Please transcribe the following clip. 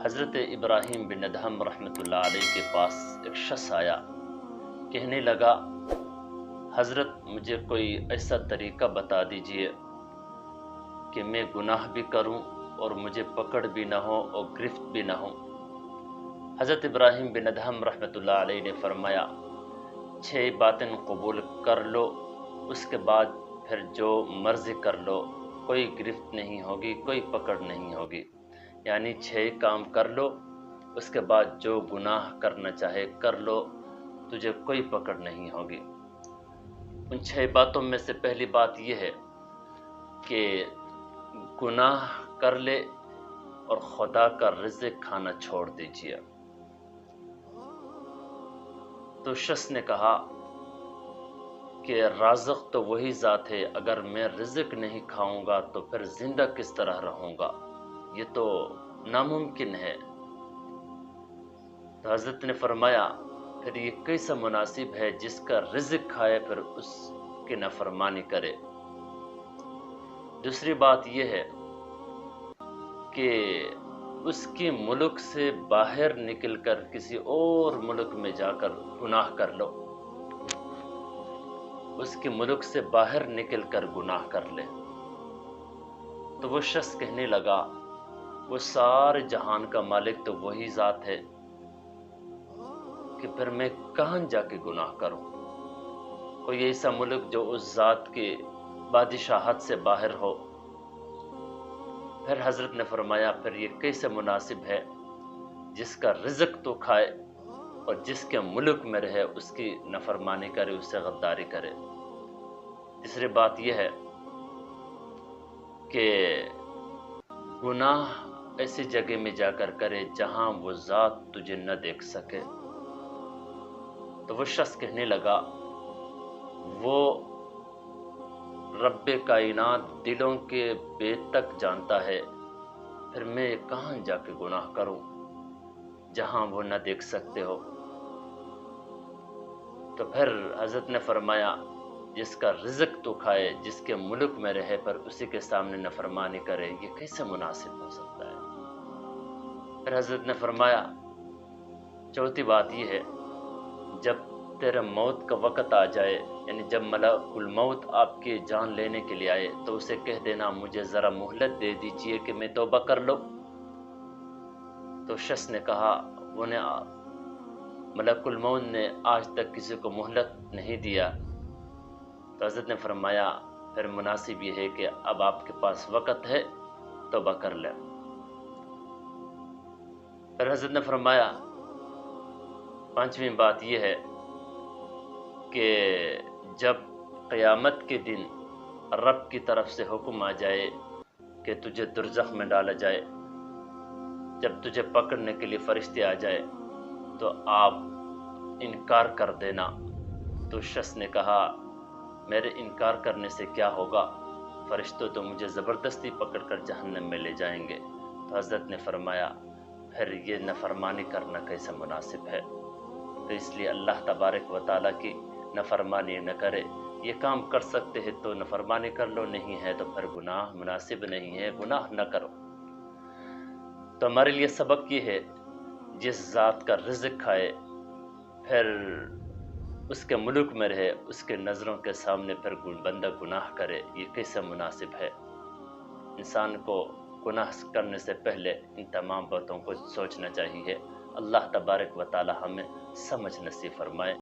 حضرت ابراہیم بن ادہم رحمۃ اللہ علیہ کے پاس ایک شخص آیا، کہنے لگا حضرت مجھے کوئی ایسا طریقہ بتا دیجئے کہ میں گناہ بھی کروں اور مجھے پکڑ بھی نہ ہو اور گرفت بھی نہ ہو۔ حضرت ابراہیم بن ادہم رحمۃ اللہ علیہ نے فرمایا 6 باتیں قبول کر لو، اس کے بعد پھر جو مرضی کر لو، کوئی گرفت نہیں ہوگی، کوئی پکڑ نہیں ہوگی۔ یعنی 6 کام کر لو، اس کے بعد جو گناہ کرنا چاہے کر لو، تجھے کوئی پکڑ نہیں ہوگی۔ ان 6 باتوں میں سے پہلی بات یہ ہے کہ گناہ کر لے اور خدا کا رزق کھانا چھوڑ دیجیے۔ تو شخص نے کہا کہ رازق تو وہی ذات ہے، اگر میں رزق نہیں کھاؤں گا تو پھر زندہ کس طرح رہوں گا، یہ تو ناممکن ہے۔ تو حضرت نے فرمایا پھر یہ کیسا مناسب ہے جس کا رزق کھائے پھر اس کی نافرمانی کرے۔ دوسری بات یہ ہے کہ اس کی ملک سے باہر نکل کر کسی اور ملک میں جا کر گناہ کر لو، اس کے ملک سے باہر نکل کر گناہ کر لے۔ تو وہ شخص کہنے لگا وہ سارے جہان کا مالک تو وہی ذات ہے کہ پھر میں کہاں جا کے گناہ کروں، کوئی ایسا ملک جو اس ذات کے بادشاہت سے باہر ہو۔ پھر حضرت نے فرمایا پھر یہ کیسے مناسب ہے جس کا رزق تو کھائے اور جس کے ملک میں رہے اس کی نافرمانی کرے، اس سے غداری کرے۔ تیسری بات یہ ہے کہ گناہ ایسی جگہ میں جا کر کرے جہاں وہ ذات تجھے نہ دیکھ سکے۔ تو وہ شخص کہنے لگا وہ رب کائنات دلوں کے بیت تک جانتا ہے، پھر میں کہاں جا کے گناہ کروں جہاں وہ نہ دیکھ سکتے ہو۔ تو پھر حضرت نے فرمایا جس کا رزق تو کھائے، جس کے ملک میں رہے پر اسی کے سامنے نافرمانی کرے، یہ کیسے مناسب ہو سکتا ہے۔ پھر حضرت نے فرمایا چوتھی بات یہ ہے جب تیرے موت کا وقت آ جائے، یعنی جب ملک الموت آپ کی جان لینے کے لیے آئے تو اسے کہہ دینا مجھے ذرا مہلت دے دیجئے کہ میں توبہ کر لوں۔ تو شخص نے کہا ملک الموت نے آج تک کسی کو مہلت نہیں دیا۔ تو حضرت نے فرمایا پھر مناسب یہ ہے کہ اب آپ کے پاس وقت ہے، توبہ کر لیں۔ پھر حضرت نے فرمایا 5ویں بات یہ ہے کہ جب قیامت کے دن رب کی طرف سے حکم آ جائے کہ تجھے دوزخ میں ڈالا جائے، جب تجھے پکڑنے کے لیے فرشتے آ جائے تو آپ انکار کر دینا۔ تو شخص نے کہا میرے انکار کرنے سے کیا ہوگا، فرشتوں تو مجھے زبردستی پکڑ کر جہنم میں لے جائیں گے۔ تو حضرت نے فرمایا پھر یہ نافرمانی کرنا کیسا مناسب ہے۔ تو اس لیے اللہ تبارک و تعالیٰ کی نافرمانی نہ کرے۔ یہ کام کر سکتے ہیں تو نافرمانی کر لو، نہیں ہے تو پھر گناہ مناسب نہیں ہے، گناہ نہ کرو۔ تو ہمارے لیے سبق یہ ہے جس ذات کا رزق کھائے پھر اس کے ملک میں رہے، اس کے نظروں کے سامنے پھر بندہ گناہ کرے، یہ کیسے مناسب ہے۔ انسان کو گناہ کرنے سے پہلے ان تمام باتوں کو سوچنا چاہیے۔ اللہ تبارک و تعالی ہمیں سمجھ نصیب فرمائے۔